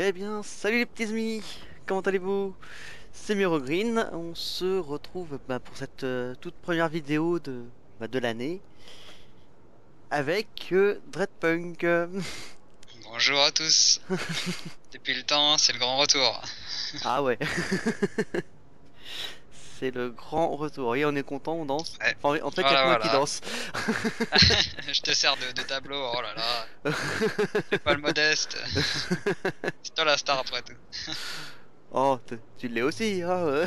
Eh bien, salut les petits amis, comment allez-vous? C'est Green. On se retrouve pour cette toute première vidéo de l'année avec Dreadpunk. Bonjour à tous. Depuis le temps, c'est le grand retour. Ah ouais, c'est le grand retour. Et on est content, on danse. Ouais. Enfin, en fait, il n'y a Voilà, que moi qui voilà. danse. Je te sers de tableau. Oh là là. Fais pas le modeste. C'est toi la star après tout. Oh, tu l'es aussi, hein,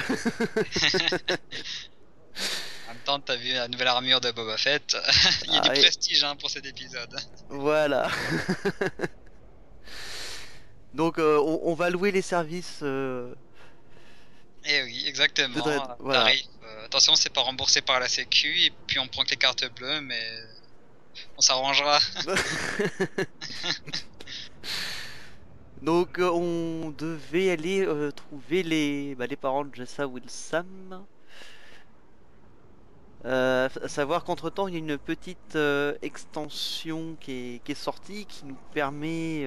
En même temps, t'as vu la nouvelle armure de Boba Fett. Il y a du Ah, et prestige hein, pour cet épisode. voilà. Donc, on va louer les services Et oui, de Dread. exactement. Voilà. Tarif. Attention, c'est pas remboursé par la Sécu. Et puis on prend que les cartes bleues, mais on s'arrangera. Donc on devait aller trouver les parents de Jessa Wilson. À savoir qu'entre-temps, il y a une petite extension qui est sortie qui nous permet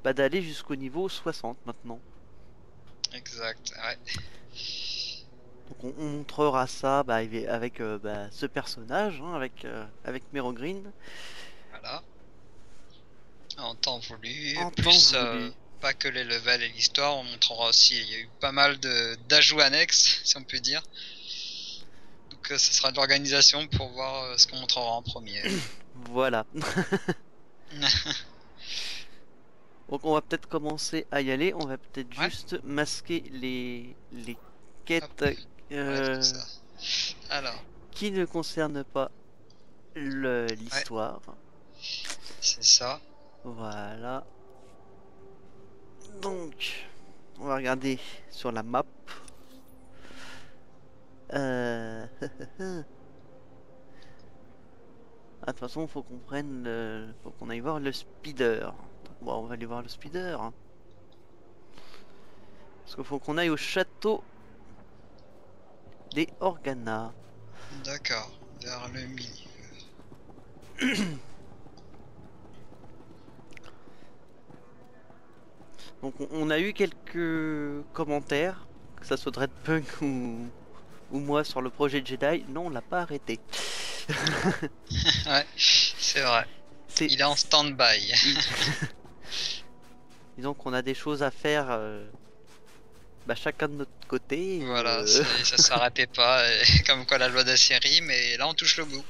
d'aller jusqu'au niveau 60 maintenant. Exact. Ouais. Donc on montrera ça avec ce personnage, hein, avec Mero Green, Voilà. En temps voulu, en temps plus voulu. pas que les levels et l'histoire, on montrera aussi, il y a eu pas mal d'ajouts annexes, si on peut dire. Donc ce sera de l'organisation pour voir ce qu'on montrera en premier. Voilà. Donc on va peut-être commencer à y aller. On va peut-être Ouais, juste masquer les hop, quêtes ouais, c'est euh, ça. Alors, qui ne concernent pas ouais, l'histoire. c'est ça. Voilà. Donc, on va regarder sur la map. Euh... Ah, de toute façon, faut qu'on prenne faut qu'on aille voir le speeder. Bon, on va aller voir le speeder, hein. Parce qu'il faut qu'on aille au château des Organa. D'accord, vers le milieu. Donc on a eu quelques commentaires, que ça soit Dreadpunk ou moi sur le projet Jedi. Non, on l'a pas arrêté. Ouais, c'est vrai. C'est, Il est en stand-by. disons qu'on a des choses à faire chacun de notre côté. Voilà, ça s'arrêtait pas, comme quoi la loi de la série, mais là on touche le bout.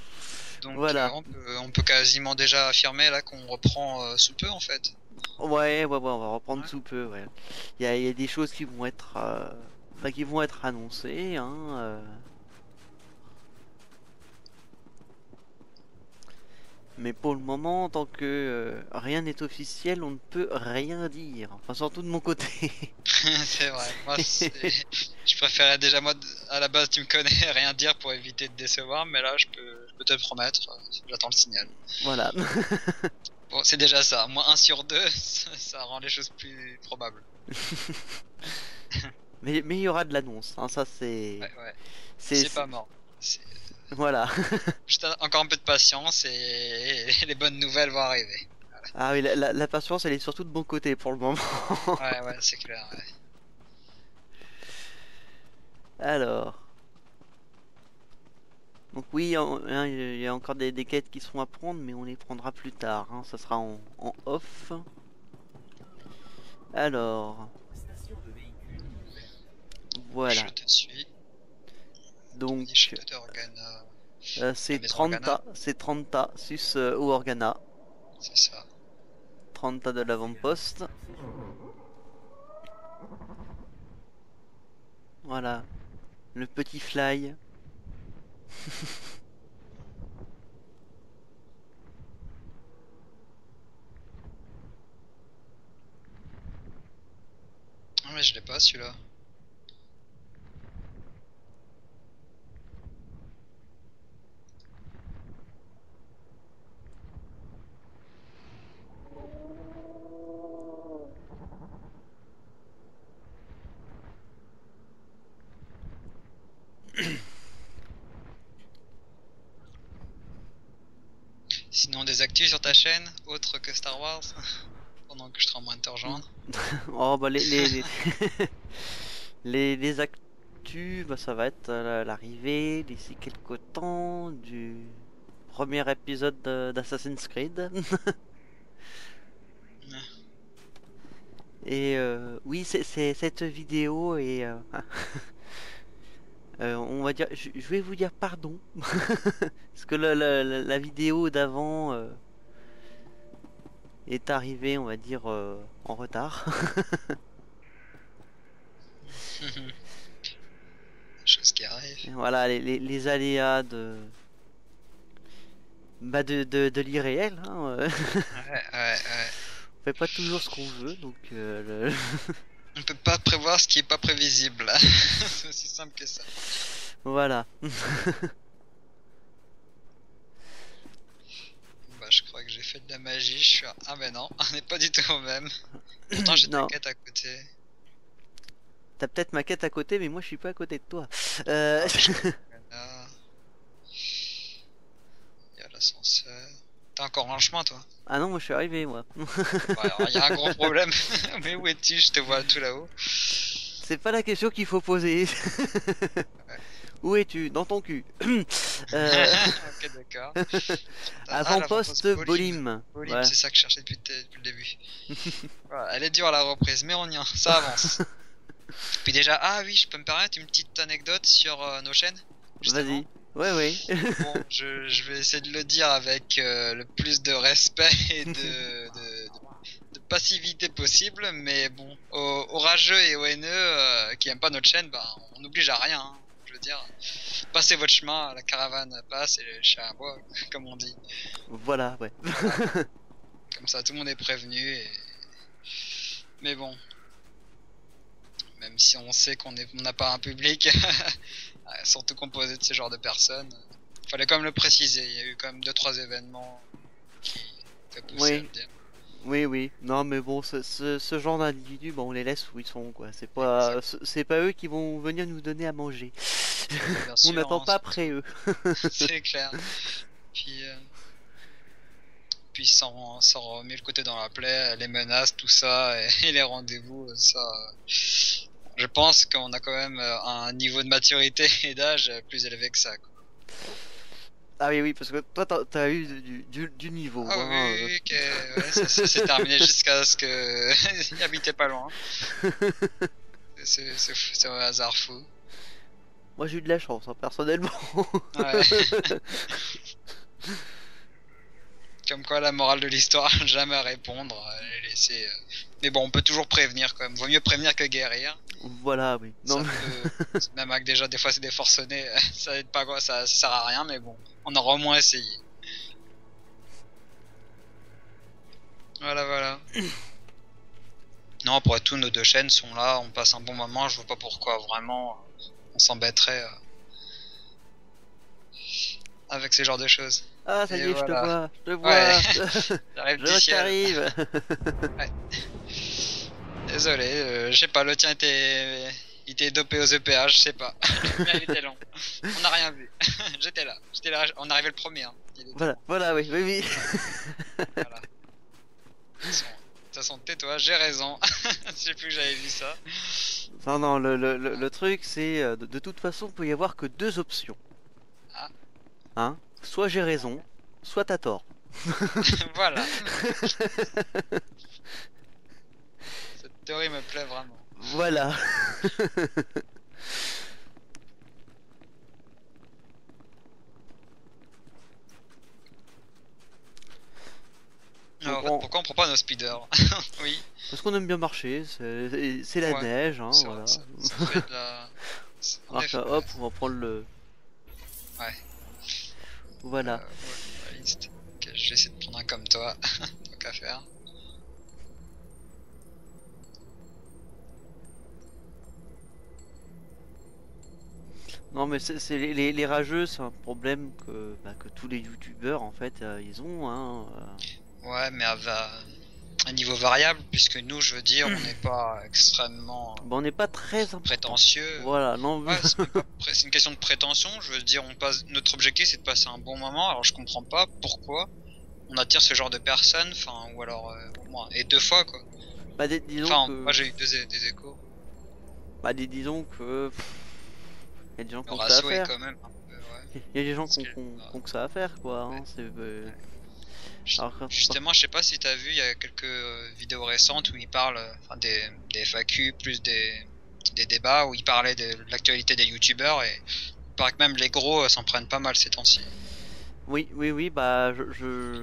Donc Voilà. on peut quasiment déjà affirmer là qu'on reprend sous peu en fait. Ouais, on va reprendre Ouais. sous peu. Ouais. Il y a des choses qui vont être, qui vont être annoncées, hein. Mais pour le moment, tant que rien n'est officiel, on ne peut rien dire. Enfin, surtout de mon côté. C'est vrai. Moi, je préférais déjà, moi, à la base, tu me connais, rien dire pour éviter de décevoir, mais là, je peux te le promettre, j'attends le signal. Voilà. Bon, c'est déjà ça. Moi, 1 sur 2, ça rend les choses plus probables. Mais il y aura de l'annonce, hein, ça c'est. Ouais, ouais. C'est. C'est pas mort. C'est Voilà. juste encore un peu de patience et les bonnes nouvelles vont arriver. Ah oui, la patience elle est surtout de bon côté pour le moment. Ouais, ouais, c'est clair. Ouais. Alors. Donc oui, hein, il y a encore des quêtes qui seront à prendre, mais on les prendra plus tard, hein, ça sera en off. Alors. Je Voilà. te suis. Donc. Château d'Organa. La C'est maison Organa, 30 sus ou Organa. c'est ça. 30 de l'avant-poste. Voilà. Le petit fly. Ah, mais je l'ai pas celui-là. Sinon, des actus sur ta chaîne, autres que Star Wars? pendant que je serai en train de te rejoindre. Oh bah les actus, bah, ça va être l'arrivée d'ici quelques temps du premier épisode d'Assassin's Creed. Et oui, cette vidéo et on va dire, je vais vous dire pardon parce que la vidéo d'avant est arrivée, on va dire, en retard. Chose qui arrive. Voilà, les aléas de l'irréel. Hein, Ouais. on fait pas toujours ce qu'on veut, donc On peut pas prévoir ce qui est pas prévisible. C'est aussi simple que ça. voilà. Bah, je crois que j'ai fait de la magie. Je suis. Ah, mais non, on n'est pas du tout au même. Pourtant, j'ai ta Non. quête à côté. T'as peut-être ma quête à côté, mais moi je suis pas à côté de toi. Là, il y a l'ascenseur. T'es encore en chemin, toi? Ah non, moi je suis arrivé, moi. Ouais, il y a un gros problème. Mais où es-tu? Je te vois tout là-haut. C'est pas la question qu'il faut poser. Où es-tu? Dans ton cul. Ok, d'accord. Avant-poste Bolim. Bolim, Voilà. c'est ça que je cherchais depuis le début. Voilà, elle est dure la reprise, mais on y est, ça avance. Puis déjà, ah oui, je peux me permettre une petite anecdote sur nos chaînes? Vas-y. Ouais. Bon, je vais essayer de le dire avec le plus de respect et de passivité possible, mais bon, aux rageux et aux haineux qui aiment pas notre chaîne, bah, on n'oblige à rien. Hein. Je veux dire, passez votre chemin, la caravane passe et le chat aboie, comme on dit. Voilà, ouais. Comme ça, tout le monde est prévenu. Mais bon, même si on sait qu'on n'a pas un public, surtout composé de ce genre de personnes, fallait quand même le préciser. Il y a eu quand même 2-3 événements qui fait pousser à le dire. Oui. Non, mais bon, ce genre d'individus, bon, on les laisse où ils sont, quoi. C'est pas eux qui vont venir nous donner à manger. Bien On sûr, n'attend hein, pas après eux. c'est clair. Puis sans remet le côté dans la plaie, les menaces, tout ça, et les rendez-vous, ça. Je pense qu'on a quand même un niveau de maturité et d'âge plus élevé que ça. Quoi. Ah oui, parce que toi, t'as eu du niveau. Ah hein, oui, ok, ouais, ça s'est terminé jusqu'à ce que il habitait pas loin. C'est un hasard fou. Moi, j'ai eu de la chance, hein, personnellement. Ouais. Comme quoi, la morale de l'histoire, jamais répondre, les laisser. Mais bon, on peut toujours prévenir quand même. Vaut mieux prévenir que guérir. Voilà, oui. Non, Même avec déjà des fois c'est des forcenés, ça aide pas quoi, ça sert à rien, mais bon, on aura au moins essayé. Voilà. Non, après tout, nos deux chaînes sont là, on passe un bon moment, je vois pas pourquoi vraiment on s'embêterait avec ce genre de choses. Ah, ça y est, voilà. je te vois. Ouais. J'arrive du ciel. T'arrives. Ouais. Désolé, je sais pas, le tien il était dopé aux EPA, je sais pas. Le mien, il était long. On n'a rien vu. J'étais là, on arrivait le premier. Hein. Voilà, oui. Voilà. De toute façon, tais-toi, j'ai raison. Je sais plus que j'avais vu ça. Non, le truc, c'est de toute façon, il peut y avoir que deux options. Ah. Hein? Soit j'ai raison, soit t'as tort. Voilà. Cette théorie me plaît vraiment. Voilà. Alors, pourquoi on prend pas nos speeders? Oui. Parce qu'on aime bien marcher, c'est la neige, hein, voilà. Ça fait de la... Alors hop, on va prendre le... Ouais. Voilà. Ok, je vais essayer de prendre un comme toi, tant qu'à faire. Non mais c'est les rageux, c'est un problème que tous les youtubeurs en fait ils ont. Hein, Ouais, mais à un niveau variable, puisque nous, je veux dire, on n'est pas extrêmement on n'est pas très prétentieux. Voilà, non. Ouais, c'est une question de prétention. Je veux dire, notre objectif, c'est de passer un bon moment. Alors, je comprends pas pourquoi on attire ce genre de personnes, enfin, ou alors, moi, et 2 fois quoi. Bah, disons Enfin, que... moi j'ai eu des échos. Bah, disons que... Il y a des gens qui Le ont que ça à ratio est faire. quand même un peu, ouais. Il y a des gens Parce qui que, ont que ça à faire, quoi. Hein. ouais. C'est... Ouais. Alors, Justement, je sais pas si t'as vu, il y a quelques vidéos récentes où il parle enfin, des FAQ plus des débats où il parlait de l'actualité des youtubeurs et il paraît que même les gros s'en prennent pas mal ces temps-ci. oui, bah,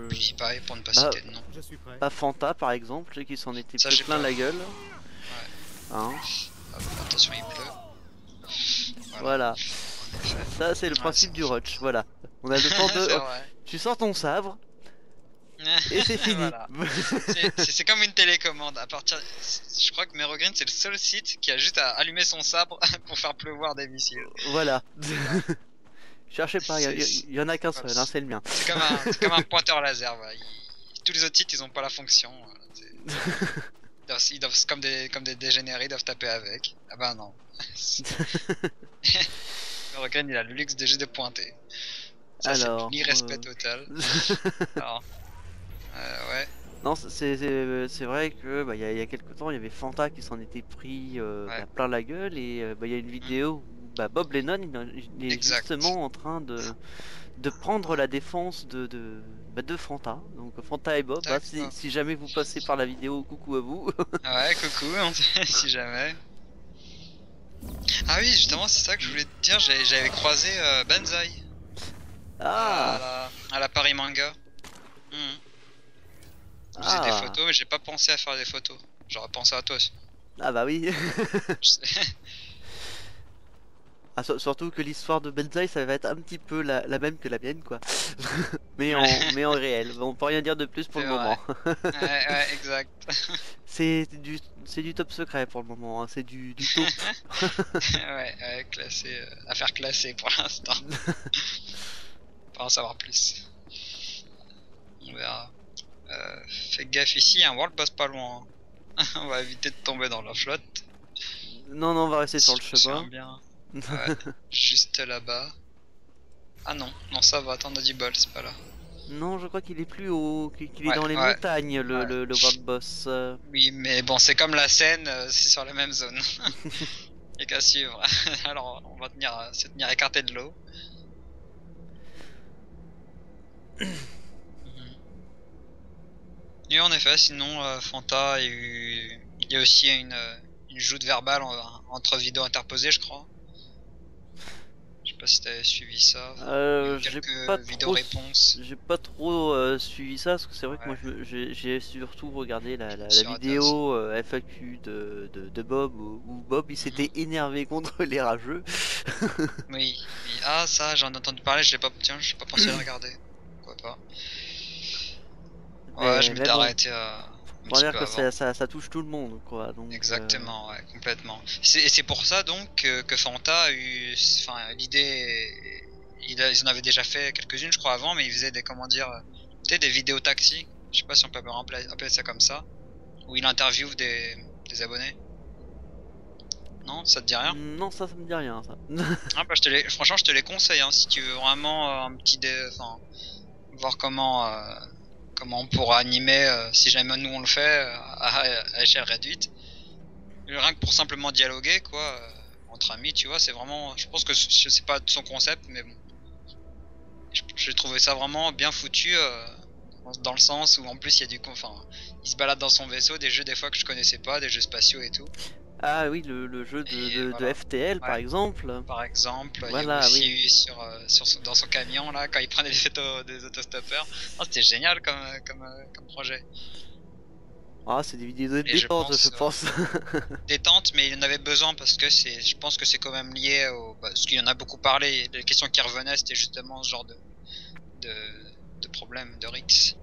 Puis pareil pour ne pas Bah, citer de nom. Je suis prêt. bah, Fanta, par exemple, je sais qu'il s'en était Ça, pris j'ai plein pas la vu. gueule. Ouais. Hein. Ah, bah, attention, il pleut. Voilà. En effet. Ça, c'est le Ouais, principe c'est- du rush. Voilà. On a le temps de... c'est vrai. Tu sors ton sabre, et c'est fini. Voilà. C'est comme une télécommande. À partir, je crois que Merogreen c'est le seul site qui a juste à allumer son sabre pour faire pleuvoir des missiles. Voilà. Cherchez pas, C'est- il y en a qu'un voilà, seul, hein, c'est le mien. C'est comme un pointeur laser. Voilà. Tous les autres sites ils ont pas la fonction. Voilà. Ils doivent comme des dégénérés, ils doivent taper avec. Ah bah non. Merogreen il a le luxe de juste de pointer. Ça c'est Alors, l'irrespect total. Alors, ouais. Non, c'est vrai que bah, il y a quelques temps, il y avait Fanta qui s'en était pris Ouais. bah, plein la gueule et bah, il y a une vidéo où bah, Bob Lennon il est Exact. justement en train de prendre la défense de Fanta. Donc Fanta et Bob, bah, D'accord. si jamais vous passez par la vidéo, coucou à vous. Ouais, coucou, si jamais. Ah oui, justement, c'est ça que je voulais te dire. J'avais croisé Banzai Ah, à la Paris Manga. Je faisais des ah, photos, mais j'ai pas pensé à faire des photos. J'aurais pensé à toi aussi. ah bah oui. Je sais- Ah, surtout que l'histoire de Benzaï, ça va être un petit peu la même que la mienne, quoi. mais en réel. On peut rien dire de plus pour C'est le vrai. moment. Ouais, exact. C'est du top secret pour le moment. Hein. C'est du top. Ouais, classé, affaire classée pour l'instant. Pas en savoir plus. On verra. Fais gaffe ici, il y a un world boss pas loin. On va éviter de tomber dans la flotte. Non, on va rester sur le Si je me souviens chemin. bien. Ouais, juste là-bas. Ah non, ça va, t'en as du bol, c'est pas là. Non, je crois qu'il est plus haut, qu'il est Ouais, dans les ouais. montagnes, Ouais. le world boss. Oui, mais bon, c'est comme la scène, c'est sur la même zone. Y'a qu'à suivre. Alors, on va se tenir écarté de l'eau. Et en effet, sinon, Fanta, il y a aussi une joute verbale entre vidéos interposées, je crois. Je sais pas si t'avais suivi ça. Il y a eu J'ai quelques pas vidéos trop, réponses j'ai pas trop suivi ça parce que c'est vrai que moi Ouais. j'ai surtout regardé la Sur vidéo FAQ de Bob où Bob il s'était énervé contre les rageux. Oui. Ah, ça, j'en ai entendu parler, j'ai pas pensé à le regarder. Pourquoi pas. Ouais, je Mais m'étais bon, arrêté un pour petit dire peu que avant. ça touche tout le monde quoi. Donc, Exactement, ouais, complètement. Et c'est pour ça donc que Fanta a eu, enfin, l'idée, ils en avaient déjà fait quelques-unes, je crois, avant, mais ils faisaient des, comment dire, tu sais, des vidéos taxi. Je sais pas si on peut appeler ça comme ça, où il interviewe des abonnés. Non, ça te dit rien? Non, ça me dit rien ça. Ah bah franchement, je te les conseille, hein, si tu veux vraiment un petit, enfin, voir comment on pourra animer si jamais nous on le fait à échelle réduite. Rien que pour simplement dialoguer quoi entre amis, tu vois, c'est vraiment, je pense que je sais pas de son concept mais bon. J'ai trouvé ça vraiment bien foutu dans le sens où en plus il y a enfin il se balade dans son vaisseau, des jeux des fois que je connaissais pas, des jeux spatiaux et tout. Ah oui, le jeu de Voilà. FTL par Ouais. exemple. Par exemple, il y Voilà, a aussi eu dans son camion là quand il prenait des autostoppeurs. Oh, c'était génial comme projet. Ah, c'est des vidéos de Et je détente, je pense, pense. Détente, mais il en avait besoin parce que je pense que c'est quand même lié parce qu'il en a beaucoup parlé. Les questions qui revenaient, c'était justement ce genre de, de problème, de risques.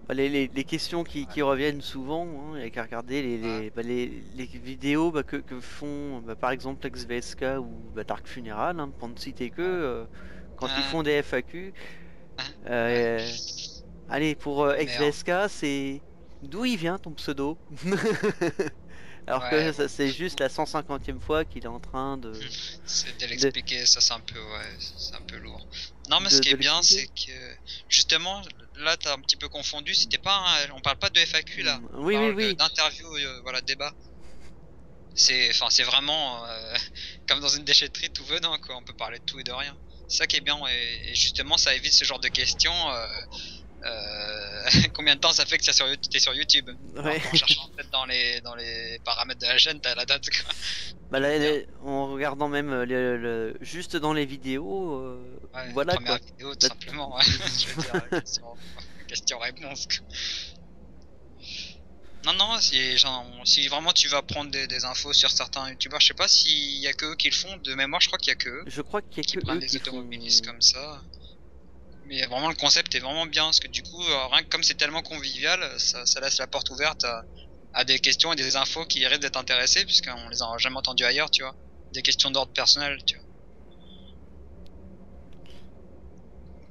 Bah, les questions qui reviennent souvent, hein, il y a qu'à regarder les vidéos que font par exemple XVSK ou Dark Funeral, hein, pour ne citer que, quand ils font des FAQ. Allez, pour XVSK, c'est d'où il vient ton pseudo? Alors Ouais, que c'est juste la 150e fois qu'il est en train de c'est de l'expliquer, ça c'est un peu lourd. Non mais ce qui est bien c'est que justement là t'as un petit peu confondu, c'était pas on parle pas de FAQ là, on Oui, oui, parle oui. d'interview, voilà, débat. C'est vraiment comme dans une déchetterie tout venant quoi, on peut parler de tout et de rien. C'est ça qui est bien et justement ça évite ce genre de questions. Combien de temps ça fait que t'es sur YouTube? Alors Ouais. qu'en cherchant peut-être dans les paramètres de la chaîne, t'as la date quoi. Bah Je veux là, dire. en regardant même juste dans les vidéos, Ouais, voilà première quoi. vidéo tout Bah, simplement, ouais. Je veux dire, question-réponse quoi. Non, non, si vraiment tu vas prendre des infos sur certains youtubeurs, je sais pas s'il y a que eux qui le font, de mémoire je crois qu'il y a que eux je crois qu'il y a qui que prennent eux des qui font. automobilistes comme ça. Mais vraiment le concept est vraiment bien, parce que du coup, rien que comme c'est tellement convivial, ça laisse la porte ouverte à des questions et des infos qui risquent d'être intéressés, puisqu'on les a jamais entendues ailleurs, tu vois. Des questions d'ordre personnel, tu vois.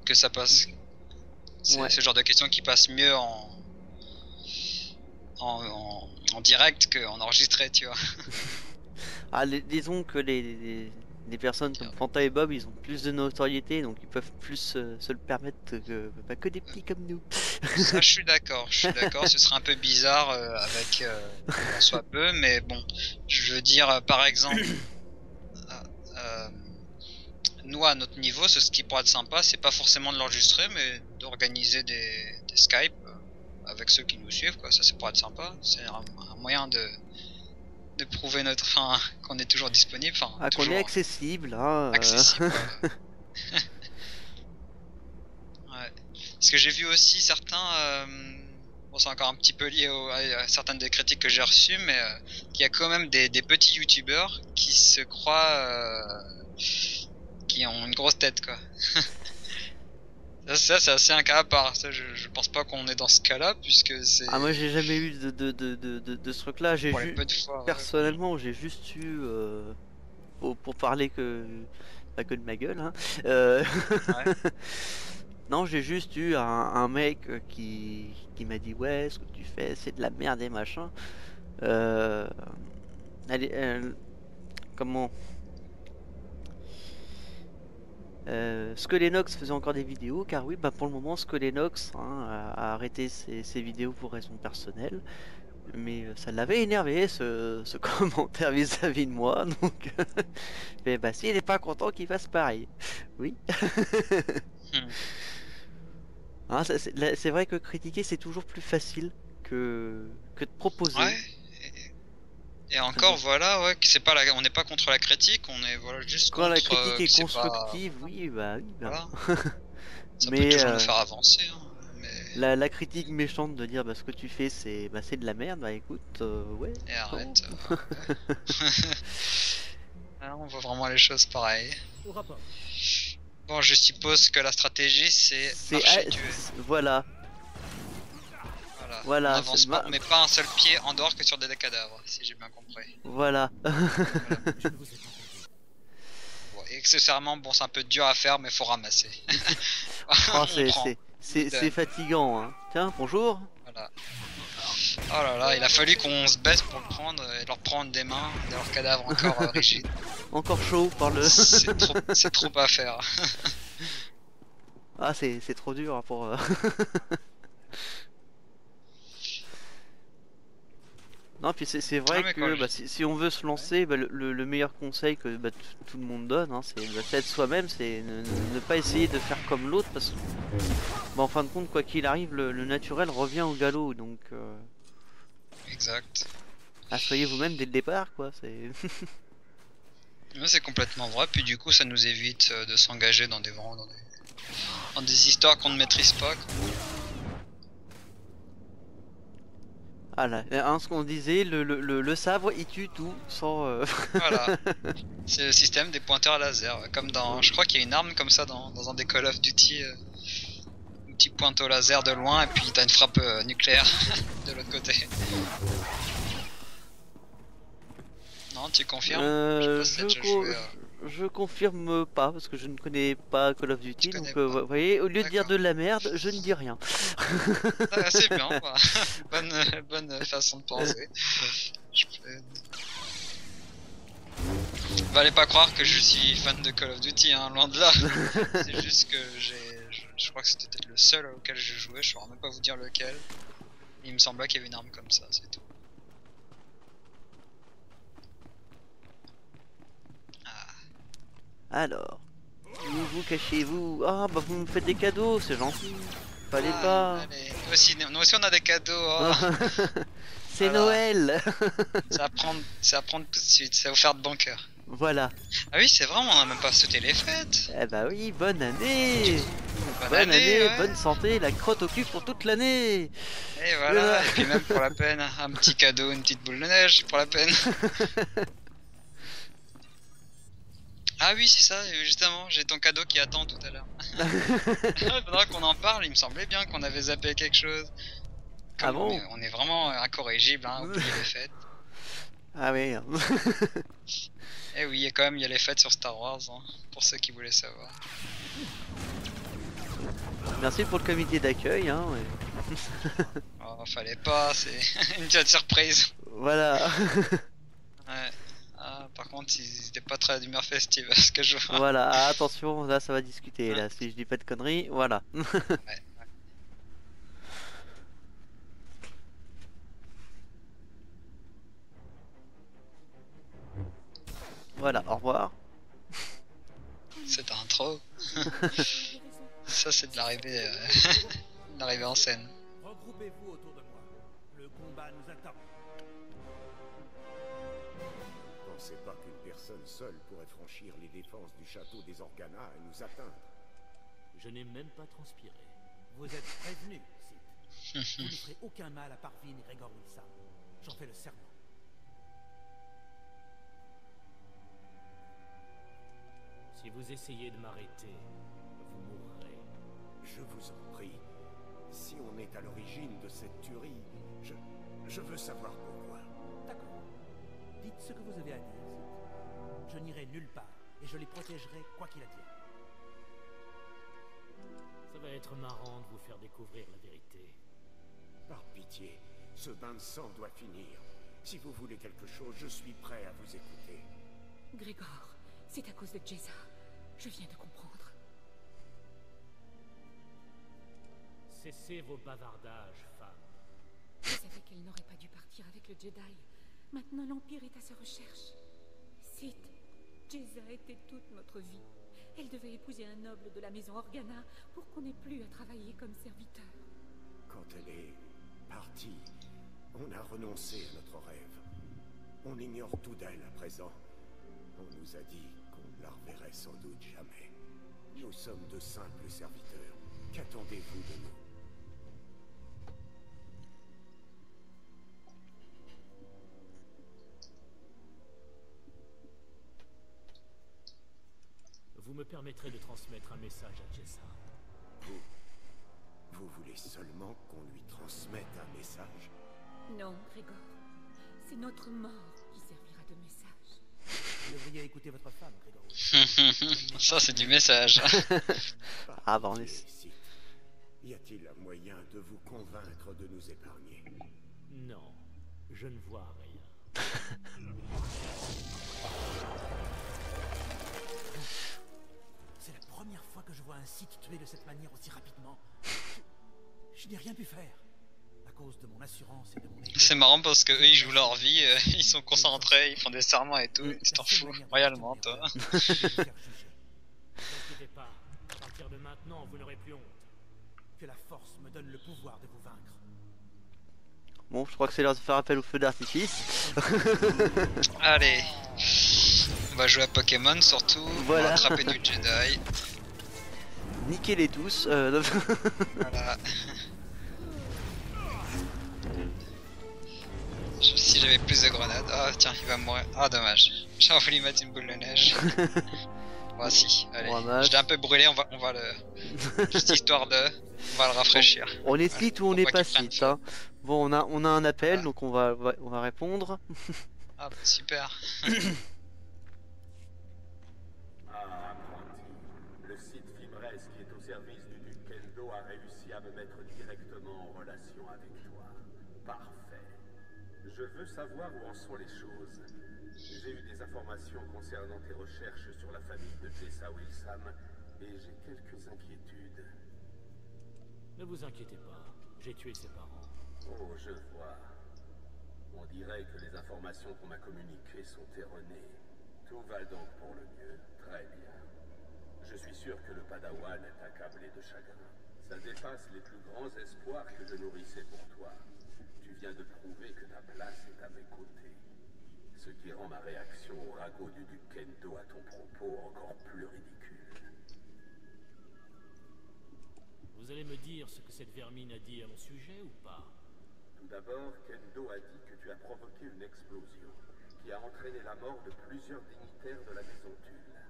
Que ça passe. C'est Ouais. ce genre de questions qui passent mieux en direct qu'en enregistré, tu vois. Ah, disons que les personnes comme Fanta et Bob, ils ont plus de notoriété, donc ils peuvent plus se le permettre que des petits comme nous. Ça, je suis d'accord, ce serait un peu bizarre avec qu'on soit peu, mais bon, je veux dire, par exemple, euh, nous à notre niveau, ce qui pourrait être sympa, c'est pas forcément de l'enregistrer, mais d'organiser des Skype avec ceux qui nous suivent, quoi. Ça pourrait être sympa, c'est un moyen de prouver qu'on est toujours disponible, enfin, Ah, qu'on est toujours accessible, hein. accessible. Ouais. Parce que j'ai vu aussi certains, bon c'est encore un petit peu lié à certaines des critiques que j'ai reçues, mais qu'il y a quand même des petits youtubeurs qui se croient, qui ont une grosse tête quoi. Ça c'est assez un cas à part, ça je pense pas qu'on est dans ce cas là, puisque c'est... Ah, moi j'ai jamais eu de ce truc là, Pour les peu de fois, ouais. personnellement j'ai juste eu, pour parler pas que de ma gueule, hein, Ouais. non, j'ai juste eu un mec qui m'a dit ouais, ce que tu fais c'est de la merde et machin. Euh, allez, comment Skelenox faisait encore des vidéos, car oui, bah pour le moment Skelenox a arrêté ses vidéos pour raisons personnelles, mais ça l'avait énervé ce commentaire vis-à-vis de moi, donc mais bah s'il n'est pas content qu'il fasse pareil, oui. Hmm. Hein, c'est vrai que critiquer c'est toujours plus facile que de proposer. Ouais. Et encore voilà, ouais, que c'est pas on n'est pas contre la critique, on est voilà juste Quand la contre critique est que c'est pas... constructive, oui, bah oui, bah. Voilà. Ça peut Mais toujours nous faire avancer, hein, mais... la critique méchante de dire bah, ce que tu fais c'est de la merde, bah écoute, ouais. Et bon. arrête. Ah, on voit vraiment les choses pareilles. Bon, je suppose que la stratégie c'est marcher tuer. Voilà, Voilà. On voilà, avance pas, on met pas un seul pied en dehors que sur des cadavres, si j'ai bien compris. voilà. Bon, et accessoirement, bon, c'est un peu dur à faire, mais faut ramasser. Oh, On prend. c'est fatigant, hein. Tiens, bonjour. Voilà. Oh là là, il a fallu qu'on se baisse pour le prendre et leur prendre des mains, de leurs cadavres encore rigides. Encore chaud par le. C'est trop à faire. Ah, c'est trop dur hein, pour. Non, puis c'est vrai que bah, si on veut se lancer, bah, le meilleur conseil que bah, tout le monde donne, hein, c'est être soi-même, c'est ne pas essayer de faire comme l'autre, parce que bah, en fin de compte, quoi qu'il arrive, le naturel revient au galop, donc Exact. soyez vous-même dès le départ, quoi. C'est complètement vrai, puis du coup ça nous évite de s'engager dans dans des histoires qu'on ne maîtrise pas. Quoi. Ah là, hein, ce qu'on disait, le sabre il tue tout sans. Voilà, c'est le système des pointeurs laser, comme dans... Je crois qu'il y a une arme comme ça dans un des Call of Duty, un petit pointeau laser de loin et puis t'as une frappe nucléaire de l'autre côté. Non, tu confirmes? Je confirme pas parce que je ne connais pas Call of Duty, donc vous voyez, au lieu de dire de la merde, je ne dis rien. Ah, c'est bien, bah. bonne façon de penser. Fallait pas croire que je suis fan de Call of Duty, hein, loin de là. C'est juste que Je crois que c'était peut-être le seul auquel j'ai joué, je saurais même pas vous dire lequel. Il me semblait qu'il y avait une arme comme ça, c'est tout. Alors, où vous cachez-vous? Ah bah vous me faites des cadeaux, c'est gentil. Fallait pas. Allez. Nous aussi on a des cadeaux. Oh. C'est Voilà. Noël. C'est à prendre tout de suite, c'est offert de bon cœur. Voilà. Ah oui, c'est vrai, on a même pas sauté les fêtes. Eh bah oui, bonne année. Bonne année, ouais. bonne santé, la crotte au cul pour toute l'année. Et voilà, et puis même pour la peine, un petit cadeau, une petite boule de neige pour la peine. Ah oui, c'est ça, justement, j'ai ton cadeau qui attend tout à l'heure. Pendant qu'on en parle, il me semblait bien qu'on avait zappé quelque chose. Comme Ah bon? on est vraiment incorrigible, hein, oubliez les fêtes. Ah oui. Et oui, et quand même, il y a les fêtes sur Star Wars, hein, pour ceux qui voulaient savoir. Merci pour le comité d'accueil. Hein, ouais. Oh, fallait pas, c'est une petite surprise. Voilà. Ouais. Ah, par contre, ils étaient pas très d'humeur festive, ce que je vois. Voilà, ah, attention, là ça va discuter. Ouais. Là, si je dis pas de conneries, voilà. Ouais. Voilà, au revoir. Cette intro. Ça, c'est de l'arrivée l'arrivée en scène. Regroupez-vous autour de moi. Le combat nous attend. Pensez pas qu'une personne seule pourrait franchir les défenses du château des Organa et nous atteindre. Je n'ai même pas transpiré. Vous êtes prévenus, Sith. Vous ne ferez aucun mal à Parvin et Gregor Wilsam. J'en fais le serment. Si vous essayez de m'arrêter, vous mourrez. Je vous en prie, si on est à l'origine de cette tuerie, je veux savoir pourquoi. D'accord. Dites ce que vous avez à dire, Sith. Je n'irai nulle part et je les protégerai quoi qu'il advienne. Ça va être marrant de vous faire découvrir la vérité. Par pitié, ce bain de sang doit finir. Si vous voulez quelque chose, je suis prêt à vous écouter. Grégor, c'est à cause de Jezza. Je viens de comprendre. Cessez vos bavardages, femme. Je savais qu'elle n'aurait pas dû partir avec le Jedi. Maintenant, l'Empire est à sa recherche. Sith, Jezza était toute notre vie. Elle devait épouser un noble de la maison Organa pour qu'on n'ait plus à travailler comme serviteur. Quand elle est partie, on a renoncé à notre rêve. On ignore tout d'elle à présent. On nous a dit qu'on ne la reverrait sans doute jamais. Nous sommes de simples serviteurs. Qu'attendez-vous de nous? Vous me permettrez de transmettre un message à Jezza. Vous voulez seulement qu'on lui transmette un message? Non, Grégor. C'est notre mort qui servira de message. Vous devriez écouter votre femme, Grégor. Ça, c'est du message. Ah bah on est... Sith, y a-t-il un moyen de vous convaincre de nous épargner? Non, je ne vois rien. C'est la première fois que je vois un Sith tué de cette manière aussi rapidement. Je n'ai rien pu faire. À cause de mon assurance et de mon ego. C'est marrant parce que eux ils jouent leur vie, ils sont concentrés, ils font des serments et tout, ils t'en fous royalement toi. Je vais vous faire juger. Ne vous inquiétez pas, à partir de maintenant, vous n'aurez plus honte. Que la force me donne le pouvoir de vous vaincre. Bon, je crois que c'est l'heure de faire appel au feu d'artifice. Allez, on va jouer à Pokémon surtout, Voilà. on va attraper du Jedi. Niquez-les tous. Voilà. Si j'avais plus de grenades, ah tiens il va mourir, ah dommage, j'ai voulu mettre une boule de neige. Voici, allez, Dommage. je l'ai un peu brûlé, on va le... Juste histoire de... On va le rafraîchir. On est site ou on n'est Pour pas qu'il prenne site. feu. Hein. Bon, on a un appel, Voilà. donc on va répondre. Ah bah super. Ah, apprenti, le site Fibrez qui est au service du duc Kendo a réussi à me mettre directement en relation avec toi. Parfait. Je veux savoir où en sont les choses. J'ai eu des informations concernant tes recherches sur la famille de Jezza Wilsam et j'ai quelques inquiétudes. Ne vous inquiétez pas, j'ai tué ses parents. Oh, je vois. On dirait que les informations qu'on m'a communiquées sont erronées. Tout va donc pour le mieux. Très bien. Je suis sûr que le Padawan est accablé de chagrin. Ça dépasse les plus grands espoirs que je nourrissais pour toi. Tu viens de prouver que ta place est à mes côtés. Ce qui rend ma réaction au ragot du duc Kendo à ton propos encore plus ridicule. Vous allez me dire ce que cette vermine a dit à mon sujet ou pas? Tout d'abord, Kendo a dit que tu as provoqué une explosion qui a entraîné la mort de plusieurs dignitaires de la maison Tulle.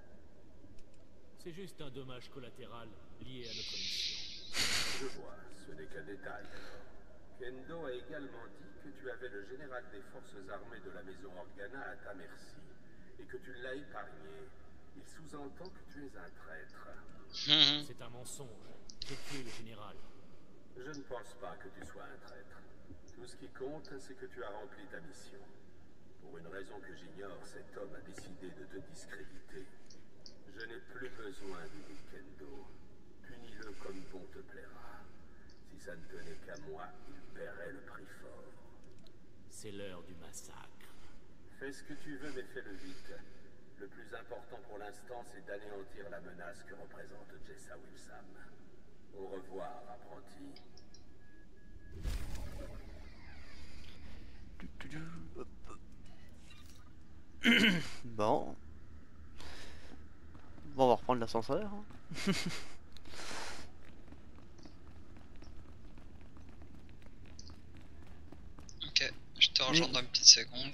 C'est juste un dommage collatéral lié à notre mission. Je vois, ce n'est qu'un détail alors. Kendo a également dit que tu avais le général des forces armées de la maison Organa à ta merci, et que tu l'as épargné. Il sous-entend que tu es un traître. C'est un mensonge. J'ai tué le général. Je ne pense pas que tu sois un traître. Tout ce qui compte, c'est que tu as rempli ta mission. Pour une raison que j'ignore, cet homme a décidé de te discréditer. Je n'ai plus besoin du duc Kendo. Punis-le comme bon te plaira. Si ça ne tenait qu'à moi, il paierait le prix fort. C'est l'heure du massacre. Fais ce que tu veux, mais fais-le vite. Le plus important pour l'instant, c'est d'anéantir la menace que représente Jessa Wilsam. Au revoir, apprenti. Bon. Bon, on va reprendre l'ascenseur. Hein. Ok, je te rejoins dans une petite seconde.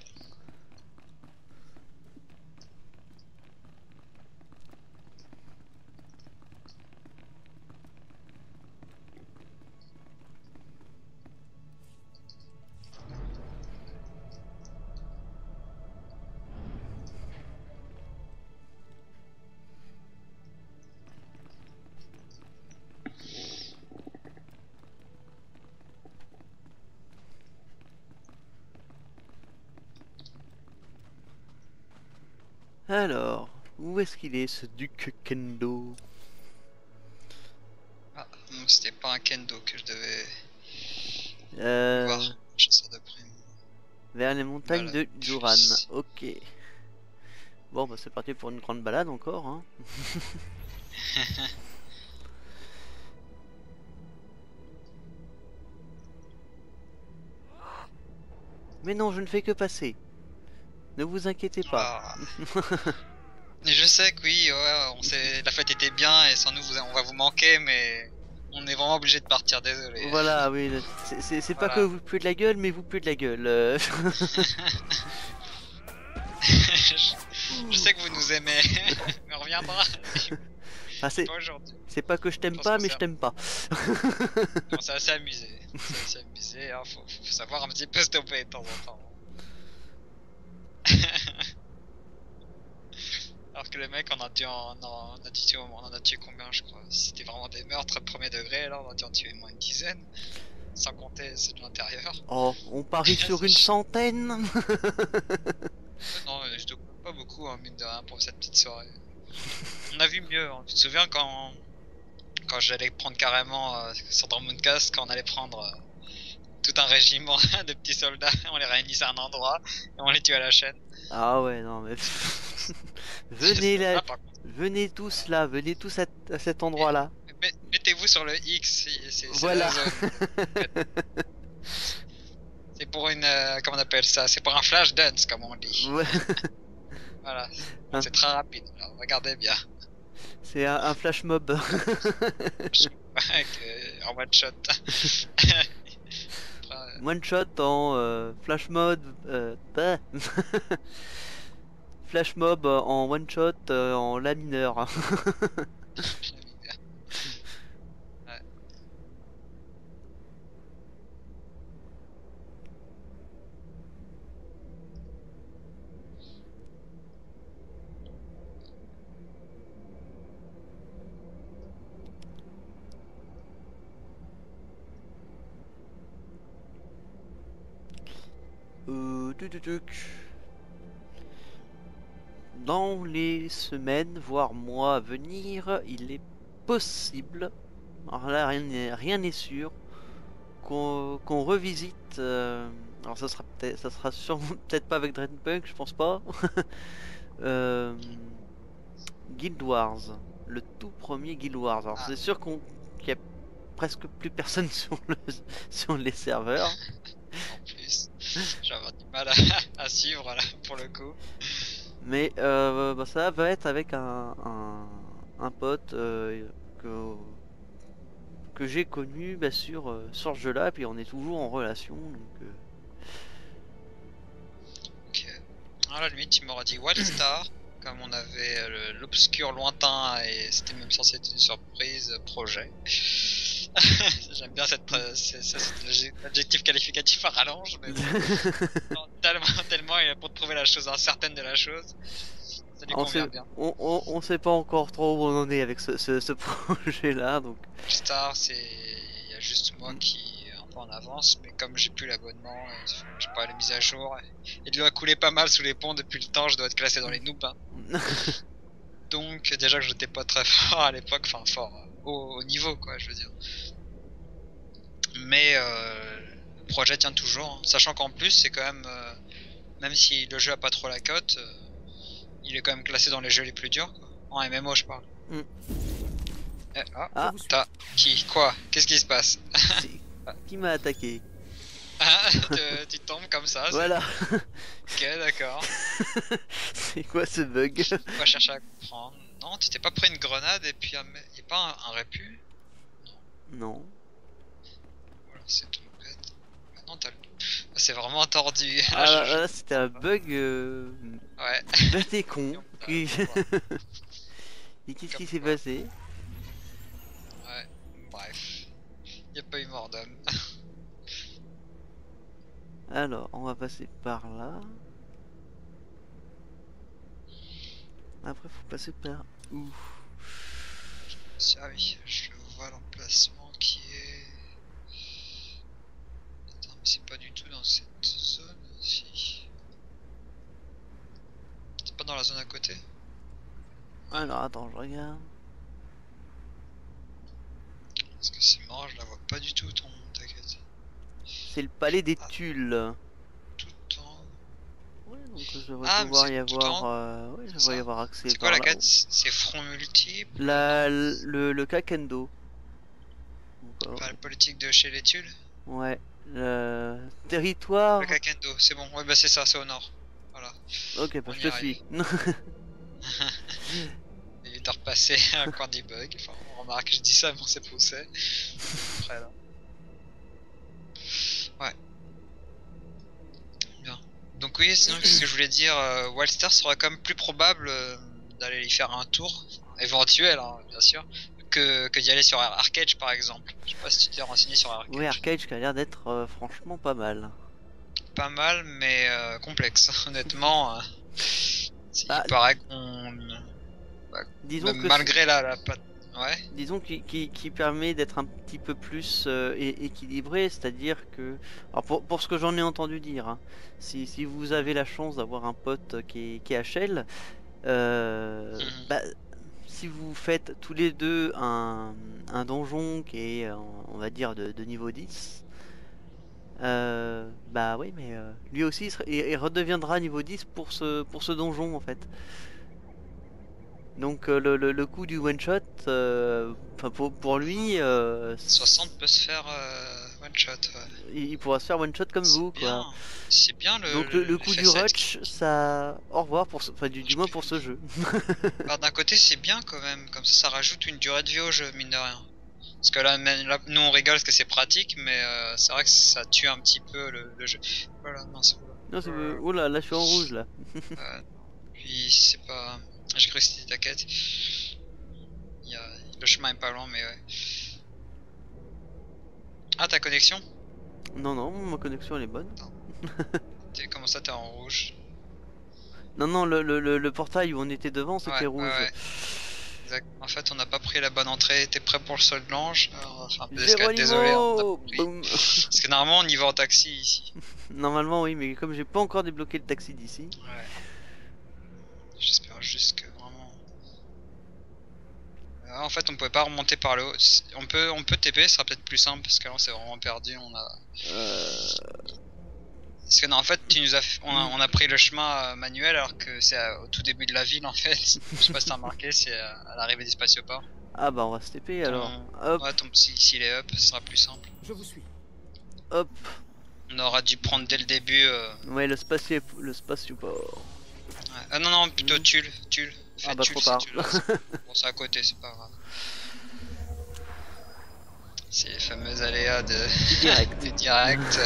Alors, où est-ce qu'il est ce duc Kendo? Ah, donc c'était pas un Kendo que je devais Euh, voir. Je sors de prime. Vers les montagnes Voilà. de Juran. Ok. Bon, bah c'est parti pour une grande balade encore. Hein. Mais non, je ne fais que passer. Ne vous inquiétez pas. Ah. Et je sais que oui, ouais, on sait, la fête était bien et sans nous on va vous manquer, mais on est vraiment obligé de partir, désolé. Voilà, oui. C'est pas Voilà. que vous puez de la gueule, mais vous puez de la gueule. Je sais que vous nous aimez, mais on reviendra. Ah, c'est Pas aujourd'hui. pas que je t'aime pense pas, que mais ça- je t'aime pas. On s'est assez amusé. Hein, faut savoir un petit peu stopper de temps en temps. Alors que les mecs, on a tué combien, je crois. Si c'était vraiment des meurtres de premier degré, là, on a dû en tuer moins une dizaine. Sans compter ceux de l'intérieur. Oh, on parie sur une centaine. Non, je te compte pas beaucoup, hein, mine de rien, pour cette petite soirée. On a vu mieux, hein. Tu te souviens quand j'allais prendre carrément sur Dortmundcast, quand on allait prendre tout un régiment de petits soldats, on les réunissait à un endroit et on les tuait à la chaîne. Ah ouais, non mais... venez Ah, là, par contre, venez tous là, venez tous à cet endroit-là. mettez-vous sur le X, c'est Voilà. la zone. C'est pour une... comment on appelle ça? C'est pour un flash dance, comme on dit. Ouais, Voilà, Hein. c'est très rapide, alors regardez bien. c'est un flash mob. En one shot. One shot en flash mode. Bah. Flash mob en one shot en la mineur. Dans les semaines, voire mois à venir, il est possible Alors là, rien n'est sûr. Qu'on revisite. Alors ça sera sûrement peut-être pas avec Dragonpunk, je pense pas. Guild Wars, le tout premier Guild Wars. Alors c'est sûr qu'il y a presque plus personne sur les serveurs. En plus, j'ai avoir du mal à suivre là pour le coup. Mais bah, ça va être avec un pote que j'ai connu bah, sur ce jeu-là, puis on est toujours en relation. Donc, Ok. À la limite, tu m'aurais dit Wildstar, comme on avait l'obscur lointain et c'était même censé être une surprise projet. J'aime bien cet adjectif qualificatif à rallonge, mais bon. Non, tellement pour trouver la chose incertaine de la chose. Ça lui convient bien. On sait pas encore trop où on en est avec ce projet-là, donc. Star, il y a juste moi qui est un peu en avance, mais comme j'ai plus l'abonnement, j'ai pas les mises à jour. Il doit couler pas mal sous les ponts depuis le temps, je dois être classé dans les noobs. Hein. Donc déjà que j'étais pas très fort à l'époque, enfin fort au niveau quoi, je veux dire. Mais le projet tient toujours, hein. Sachant qu'en plus c'est quand même si le jeu a pas trop la cote, il est quand même classé dans les jeux les plus durs, quoi. En MMO je parle. Quoi? Qu'est-ce qui se passe? Qui m'a attaqué? Tu tombes comme ça. Voilà. Ok, d'accord. C'est quoi ce bug? On va chercher à comprendre. Non, tu t'es pas pris une grenade et puis y'a pas un répu? Non. Voilà, c'est tout bête. Maintenant t'as le... C'est vraiment tordu. Ah là, c'était un bug. Ouais. Bah t'es con. Et qu'est-ce qui s'est passé? Ouais, bref. Y'a pas eu mort d'homme. Alors, on va passer par là. Après, faut passer par où? Ah oui, je vois l'emplacement qui est... Attends, mais c'est pas du tout dans cette zone ici. C'est pas dans la zone à côté? Alors, attends, je regarde. Parce que c'est marrant, je la vois pas du tout ta quête. C'est le palais des Tulles. Tout en... Ouais, donc je devrais pouvoir y avoir... ouais, je devrais y avoir accès. C'est quoi la quête? C'est front multiple? Le Kakendo. Enfin, la politique de chez les Tulles? Ouais. Le territoire... Le Kakendo, c'est bon. Ouais, bah c'est ça, c'est au nord. Voilà. Ok, bah je te suis. Évite de repasser un coin du bug. Enfin, on remarque, je dis ça, mais on sait pas où c'est. Après là. Ouais. Bien. Donc oui, sinon ce que je voulais dire, Wildstar sera quand même plus probable d'aller y faire un tour, éventuel hein, bien sûr, que d'y aller sur Arcade par exemple. Je sais pas si tu t'es renseigné sur Arcade. Oui, Arcade qui a l'air d'être franchement pas mal. Pas mal, mais complexe, honnêtement. Il paraît qu'on... disons que malgré la patte... Ouais. Disons qui permet d'être un petit peu plus équilibré, c'est-à-dire que... Alors pour ce que j'en ai entendu dire, hein, si vous avez la chance d'avoir un pote qui est HL, bah, si vous faites tous les deux un donjon qui est, on va dire, de niveau 10, bah oui, mais lui aussi il redeviendra niveau 10 pour ce donjon en fait. Donc le coup du one shot, pour lui, 60 peut se faire one shot. Ouais. Il pourra se faire one shot comme vous, quoi. C'est bien le. Donc le coup du rush, ça, au revoir pour, du moins pour ce jeu. Alors d'un côté c'est bien quand même, comme ça rajoute une durée de vie au jeu mine de rien. Parce que là nous on rigole parce que c'est pratique, mais c'est vrai que ça tue un petit peu le jeu. Voilà, non c'est bon. Non c'est oh là, je suis en rouge là. Puis c'est pas. J'ai cru que c'était ta quête. Le chemin est pas long, mais ouais. Ah, ta connexion? Non, ma connexion elle est bonne. Comment ça, t'es en rouge? Non, le portail où on était devant c'était rouge. Ouais. Exact. En fait, on n'a pas pris la bonne entrée. T'es prêt pour le sol de l'ange? Désolé. Parce que normalement, on y va en taxi ici. Normalement, oui, mais comme j'ai pas encore débloqué le taxi d'ici. Ouais. J'espère juste que vraiment... En fait, on pouvait pas remonter par le haut. On peut TP, ce sera peut-être plus simple parce que là, on s'est vraiment perdu. Parce que non, en fait, on a pris le chemin manuel alors que c'est au tout début de la ville en fait. Je sais pas si t'as remarqué, c'est à l'arrivée du spatioport. Ah bah on va se TP alors. Hop, Ouais, s'il est up, ce sera plus simple. Je vous suis. hop. On aura dû prendre dès le début. Ouais, le spatioport. Ouais. Ah non, non, plutôt Tulle. Ah bah trop tard. Bon, c'est à côté, c'est pas grave. C'est les fameux aléas du direct.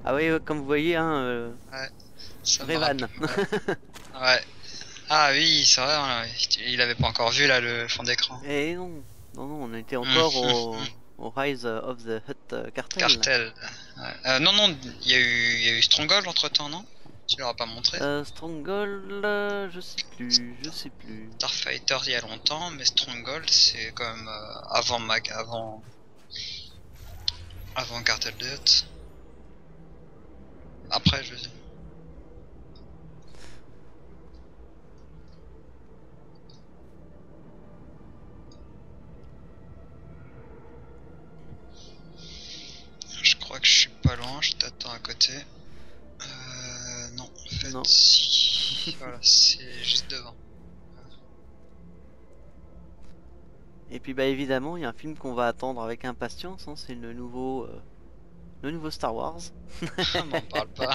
Ah oui, comme vous voyez, hein, Ouais. Ça me Revan. rappelle, ouais. Ah oui, c'est vrai, il avait pas encore vu là le fond d'écran. Et non, on était encore au Rise of the Hutt Cartel. Cartel. Ouais. Non, il y a eu Stronghold entre temps, non? Tu l'auras pas montré? Stronghold, je sais plus. Starfighter il y a longtemps, mais Stronghold c'est quand même avant Cartel de Hutt. Après, je veux dire. Je crois que je suis pas loin, je t'attends à côté. Non, en fait, Non. si. Voilà, c'est juste devant. Et puis bah évidemment, il y a un film qu'on va attendre avec impatience, hein, c'est le nouveau Star Wars. M'en parle pas.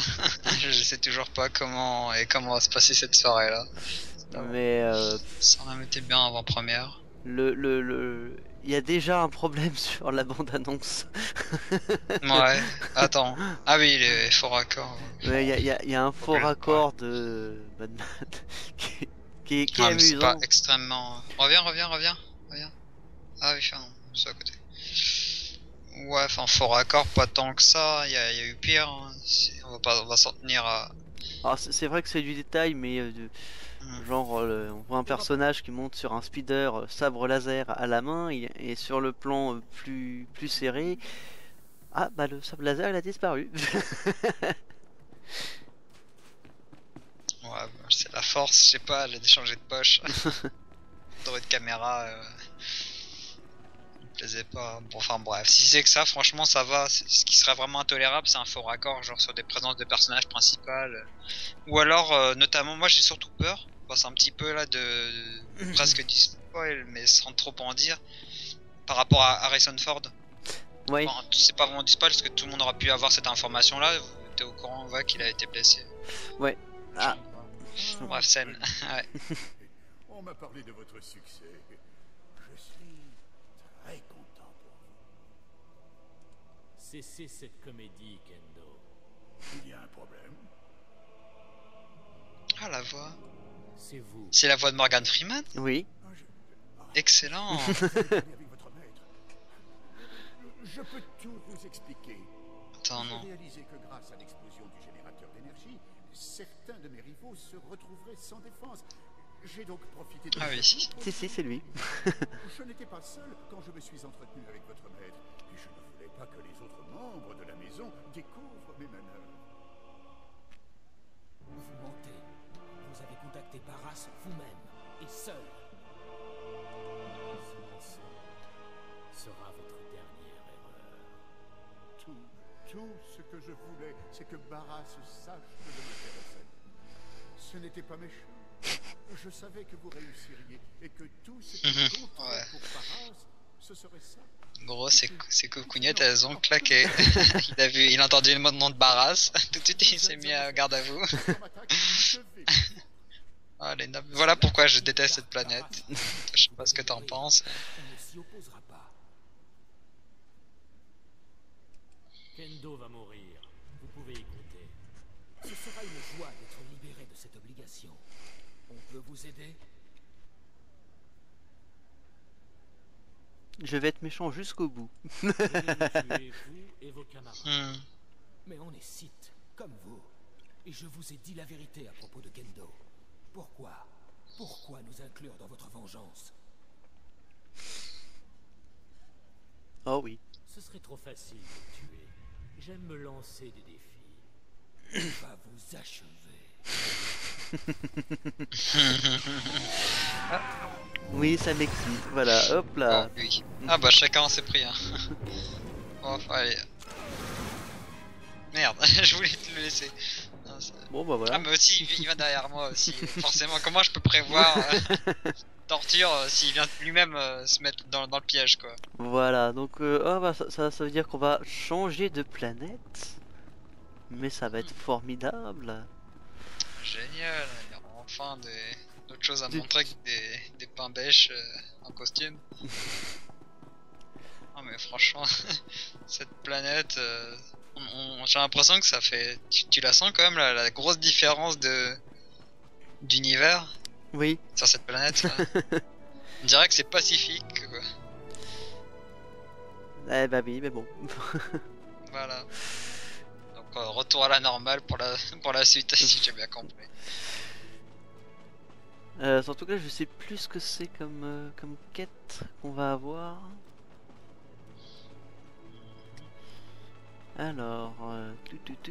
Je sais toujours pas comment va se passer cette soirée là. Mais Ça aurait été bien avant première. il y a déjà un problème sur la bande-annonce. Ouais, attends. Ah oui, les faux raccords. Ouais, il y a un faux raccord qui est Mais amusant. c'est pas extrêmement. Reviens. Ah oui, non, c'est à côté. Ouais, enfin, faux raccord, pas tant que ça. Il y a eu pire. Hein. On va s'en tenir à. Alors c'est vrai que c'est du détail, mais genre on voit un personnage qui monte sur un speeder, sabre laser à la main, et sur le plan plus serré, ah bah le sabre laser il a disparu. Ouais, bah, c'est la force, je sais pas, elle a changé de poche. Droit de caméra. Me plaisait pas. Bon, enfin bref, si c'est que ça, franchement ça va. Ce qui serait vraiment intolérable, c'est un faux raccord, genre sur des présences de personnages principales. Ou alors, notamment, moi j'ai surtout peur. Bon, c'est un petit peu là de presque du spoil, mais sans trop en dire. Par rapport à Harrison Ford. Ouais. Enfin, c'est pas vraiment du spoil parce que tout le monde aura pu avoir cette information là. T'es au courant, va qu'il a été blessé. Ouais. Ah. Bref, scène. Ouais. On m'a parlé de votre succès. Je suis très content pour vous. Cessez cette comédie, Kendo. Il y a un problème. Ah, la voix. C'est vous. C'est la voix de Morgan Freeman. Oui. Excellent. Avec votre maître. Je peux tout vous expliquer. Attends, non. J'ai réalisé que grâce à l'explosion du générateur d'énergie, certains de mes rivaux se retrouveraient sans défense. J'ai donc profité de... Ah oui. Si, c'est lui. Je n'étais pas seul quand je me suis entretenu avec votre maître. Et je ne voulais pas que les autres membres de la maison découvrent mes manœuvres. Vous mentez. Vous avez contacté Barras vous-même, et seul. Ce mensonge sera votre dernière erreur. Tout ce que je voulais, c'est que Barras sache que je m'intéressais. Ce n'était pas méchant. Je savais que vous réussiriez et que tout ce qui comptait Ouais. pour Barras, ce serait ça. Gros, c'est coucougnette, elles ont claqué. Il a entendu le nom de Barras. Tout de suite, il s'est mis à garde à vous. Ah, les nobles. Voilà pourquoi je déteste cette planète. Je sais pas ce que t'en penses. On ne s'y opposera pas. Kendo va mourir. Vous pouvez écouter. Ce sera une joie d'être libéré de cette obligation. On peut vous aider? Je vais être méchant jusqu'au bout. Veuillez nous tuer, vous et vos camarades. Mais on est Sith, comme vous. Et je vous ai dit la vérité à propos de Kendo. Pourquoi nous inclure dans votre vengeance? Oh oui. Ce serait trop facile de tuer. J'aime me lancer des défis. On va vous achever. Oui, ça m'excite. Voilà, hop là. Oh, oui. Ah bah chacun s'est pris. Hein. Bon, allez. Merde, je voulais te le laisser. Non, Bon bah voilà. ah mais aussi, il va derrière moi aussi. Forcément, comment je peux prévoir Torture s'il vient lui-même se mettre dans le piège quoi. Voilà, donc oh, bah, ça veut dire qu'on va changer de planète. Mais ça va être formidable. Génial, il y aura enfin d'autres choses à montrer que des pains bêches en costume. Non mais franchement, cette planète, j'ai l'impression que ça fait... Tu la sens quand même la grosse différence d'univers Oui. sur cette planète. On dirait que c'est pacifique quoi. Eh bah oui, mais bon. Voilà. Donc retour à la normale pour la suite si j'ai bien compris. Surtout que là, je sais plus ce que c'est comme quête qu'on va avoir. Alors, tuc.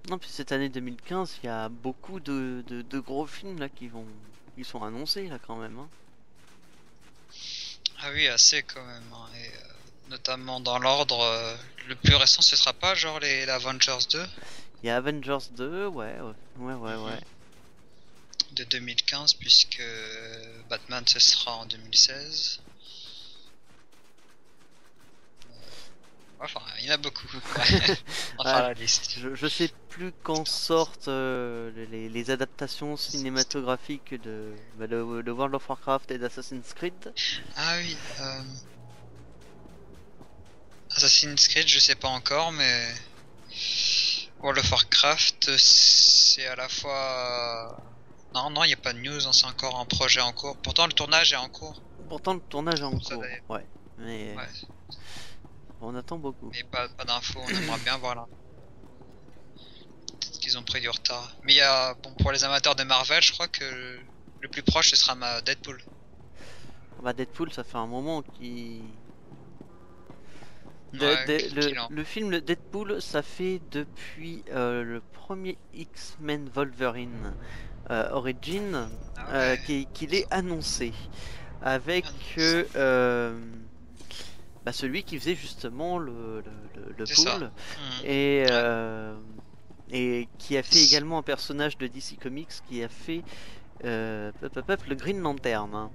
Non, puis cette année 2015, il y a beaucoup de gros films là qui sont annoncés là quand même. Hein. Ah oui, assez quand même. Hein. Et, notamment dans l'ordre, le plus récent ce sera pas genre les Avengers 2 Il y a Avengers 2, ouais. de 2015 puisque Batman ce sera en 2016. Enfin, il y en a beaucoup. On fera la liste. Je sais plus quand sortent les adaptations cinématographiques de World of Warcraft et d'Assassin's Creed. Ah oui, Assassin's Creed je sais pas encore mais World of Warcraft c'est à la fois... Non, il n'y a pas de news, hein, c'est encore un projet en cours. Pourtant le tournage est en cours. Pourtant le tournage est en Ça, cours, d'ailleurs. ouais. Mais Ouais. on attend beaucoup. Mais pas d'infos, on aimerait bien voir là. Peut-être qu'ils ont pris du retard. Mais il y a, bon, pour les amateurs de Marvel, je crois que le plus proche ce sera ma Deadpool. Bah Deadpool, ça fait un moment qui... Ouais, le film le Deadpool, ça fait depuis le premier X-Men Wolverine Origin Ah ouais. qu'il est annoncé. Avec bah, celui qui faisait justement le C'est ça. Pool. Mhm. Et qui a fait également un personnage de DC Comics qui a fait le Green Lantern. Hein.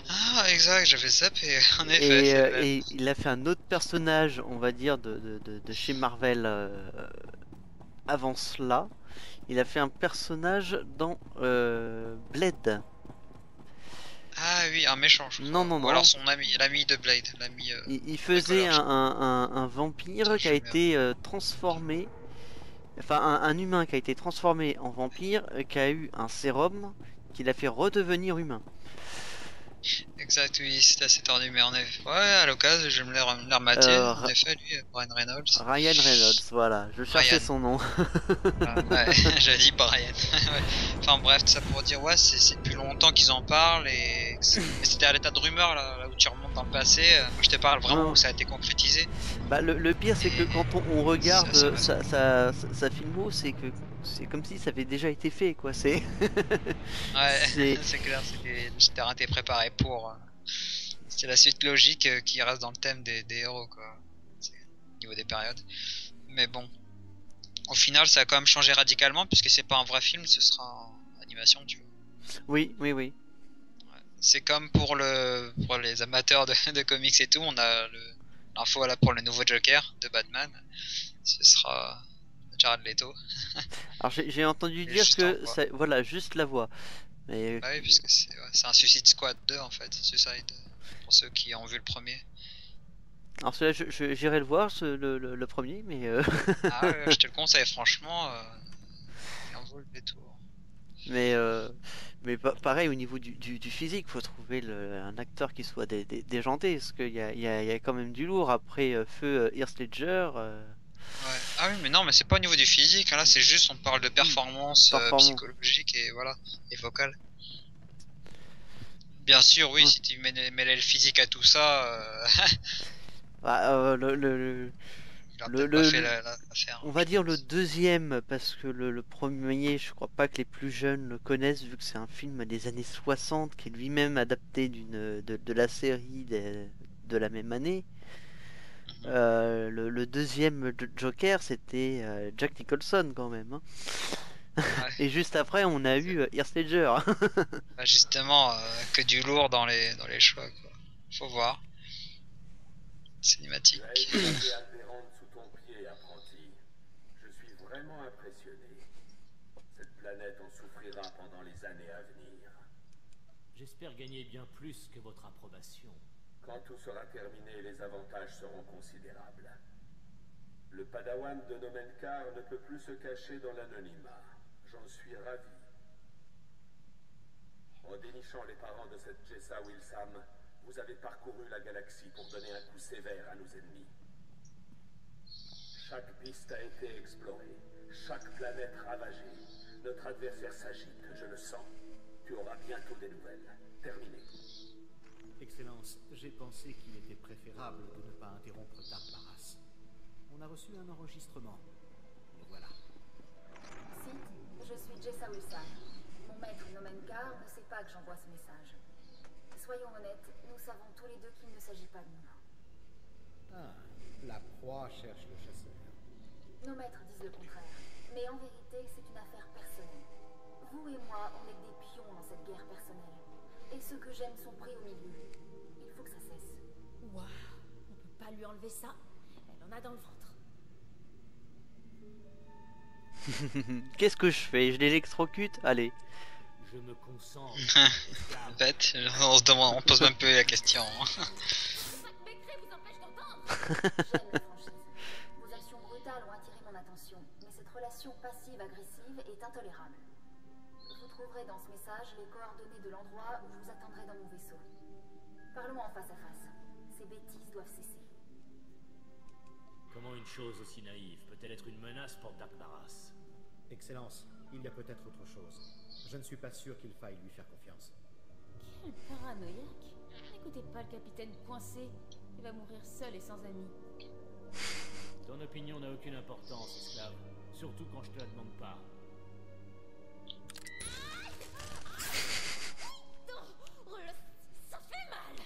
Ah exact, j'avais zappé, en effet. Et il a fait un autre personnage, on va dire, de chez Marvel avant cela. Il a fait un personnage dans Blade. Ah oui, un méchant, je crois. Non. Ou alors son ami, l'ami de Blade, l'ami... Il faisait un vampire qui a été transformé, enfin un humain qui a été transformé en vampire, qui a eu un sérum qui l'a fait redevenir humain. Exact, oui, c'était assez tordu, mais en effet... Ouais, à l'occasion, je vais me les remater. En effet, lui, Ryan Reynolds. Ryan Reynolds, voilà, je cherchais son nom. Ouais, j'avais dit Brian. Ouais. Enfin bref, tout ça pour dire, ouais, c'est depuis longtemps qu'ils en parlent et c'était à l'état de rumeur là où tu remontes dans le passé. Moi je te parle vraiment où ça a été concrétisé. Bah, le pire c'est que quand on regarde ça sa filmo, c'est que c'est comme si ça avait déjà été fait quoi. C'est ouais, c'est clair, le terrain était préparé pour. C'est la suite logique qui reste dans le thème des héros quoi. Au niveau des périodes. Mais bon. Au final, ça a quand même changé radicalement puisque c'est pas un vrai film, ce sera en animation, tu vois. Oui. Ouais. C'est comme pour les amateurs de comics et tout, on a l'info là pour le nouveau Joker de Batman. Ce sera Jared Leto. Alors j'ai entendu dire que voilà, juste la voix. Mais bah oui, puisque c'est un Suicide Squad 2 en fait, Suicide pour ceux qui ont vu le premier. Alors celui-là, j'irai le voir, le premier, mais... Ah ouais, je te le conseille franchement, il en vaut le détour. Mais pareil au niveau du physique, faut trouver un acteur qui soit déjanté, parce qu'il y a quand même du lourd. Après feu Heath Ledger, Ouais. Ah oui, mais non, mais c'est pas au niveau du physique, hein, là c'est juste on parle de performance psychologique et voilà, et vocale. Bien sûr, oui, si tu mêlais le physique à tout ça, bah, il a peut-être pas fait l'affaire. on va dire le deuxième, parce que le premier, je crois pas que les plus jeunes le connaissent, vu que c'est un film des années 60 qui est lui-même adapté de la série de la même année. Le deuxième Joker, c'était Jack Nicholson quand même. Hein. Ouais. Et juste après, on a eu Heath Ledger. Bah justement, que du lourd dans les choix, quoi. Faut voir. Cinématique. Tu as échappé aberrante sous ton pied, apprenti. Je suis vraiment impressionné. Cette planète en souffrira pendant les années à venir. J'espère gagner bien plus que votre approbation. Quand tout sera terminé, les avantages seront considérables. Le padawan de Nomenkar ne peut plus se cacher dans l'anonymat. J'en suis ravi. En dénichant les parents de cette Jessa Wilsam, vous avez parcouru la galaxie pour donner un coup sévère à nos ennemis. Chaque piste a été explorée, chaque planète ravagée. Notre adversaire s'agite, je le sens. Tu auras bientôt des nouvelles. Terminé. Excellence, j'ai pensé qu'il était préférable de ne pas interrompre Dark Barras. On a reçu un enregistrement. Le voilà. Sid, je suis Jessa Wilsam. Mon maître Nomenkar ne sait pas que j'envoie ce message. Soyons honnêtes, nous savons tous les deux qu'il ne s'agit pas de nous. Ah, la proie cherche le chasseur. Nos maîtres disent le contraire. Mais en vérité, c'est une affaire personnelle. Vous et moi, on est des pions dans cette guerre personnelle. Et ceux que j'aime sont pris au milieu. Il faut que ça cesse. Waouh, on peut pas lui enlever ça. Elle en a dans le ventre. Qu'est-ce que je fais? Je l'électrocute? Allez. Je me concentre. En fait, on pose même peu la question. Votre pécré vous empêche d'entendre. J'aime la franchise. Vos actions brutales ont attiré mon attention, mais cette relation passive-agressive est intolérable. Vous trouverez dans ce message les coordonnées de l'endroit où je vous attendrai dans mon vaisseau. Parlons en face à face. Ces bêtises doivent cesser. Comment une chose aussi naïve peut-elle être une menace pour Dark Barras? Excellence, il y a peut-être autre chose. Je ne suis pas sûr qu'il faille lui faire confiance. Quel paranoïaque. N'écoutez pas le capitaine coincé. Il va mourir seul et sans amis. Ton opinion n'a aucune importance, esclave. Surtout quand je te la demande pas. Ça fait mal.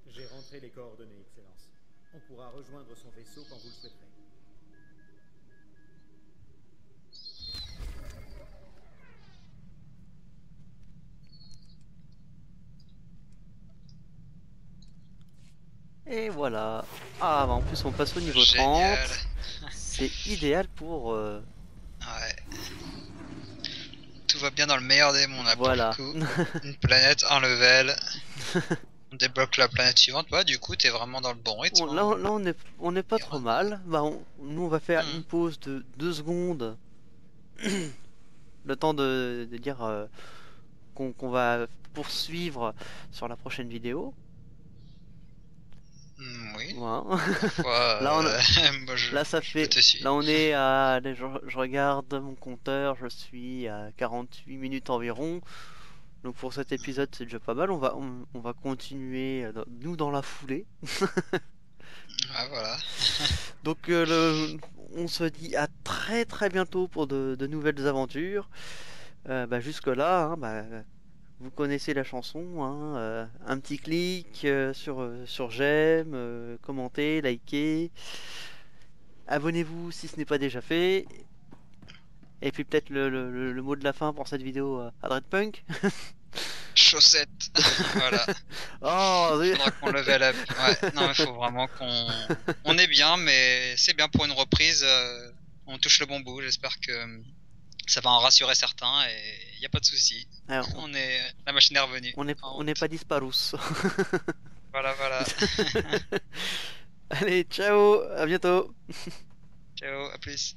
J'ai rentré les coordonnées, Excellence. On pourra rejoindre son vaisseau quand vous le souhaiterez. Et voilà. Ah, bah en plus on passe au niveau Génial. 30. C'est idéal pour... Ouais. Tout va bien dans le meilleur des mondes là, Voilà. pour le coup. Une planète, un level. On débloque la planète suivante. Ouais, du coup, t'es vraiment dans le bon rythme. Bon, là on est pas trop mal. Bah, nous on va faire une pause de 2 secondes. Le temps de dire qu'on va poursuivre sur la prochaine vidéo. Oui. Voilà. Parfois, Là, moi, là ça je fait. peux te suivre. Là on est à. Allez, je regarde mon compteur, je suis à 48 minutes environ. Donc pour cet épisode c'est déjà pas mal. On va continuer nous dans la foulée. Ah voilà. Donc on se dit à très très bientôt pour de nouvelles aventures. Bah, jusque là, hein, bah, vous connaissez la chanson, hein, un petit clic sur j'aime, commentez, likez, abonnez-vous si ce n'est pas déjà fait. Et puis peut-être le mot de la fin pour cette vidéo à Dreadpunk. Chaussette. Voilà. Oh, Faudra qu'on level up. Ouais, non, il faut vraiment qu'on. On est bien, mais c'est bien pour une reprise. On touche le bon bout. J'espère que ça va en rassurer certains et il n'y a pas de souci. Alors, La machine est revenue. on n'est pas disparus. Voilà, voilà. Allez, ciao, à bientôt. Ciao, à plus.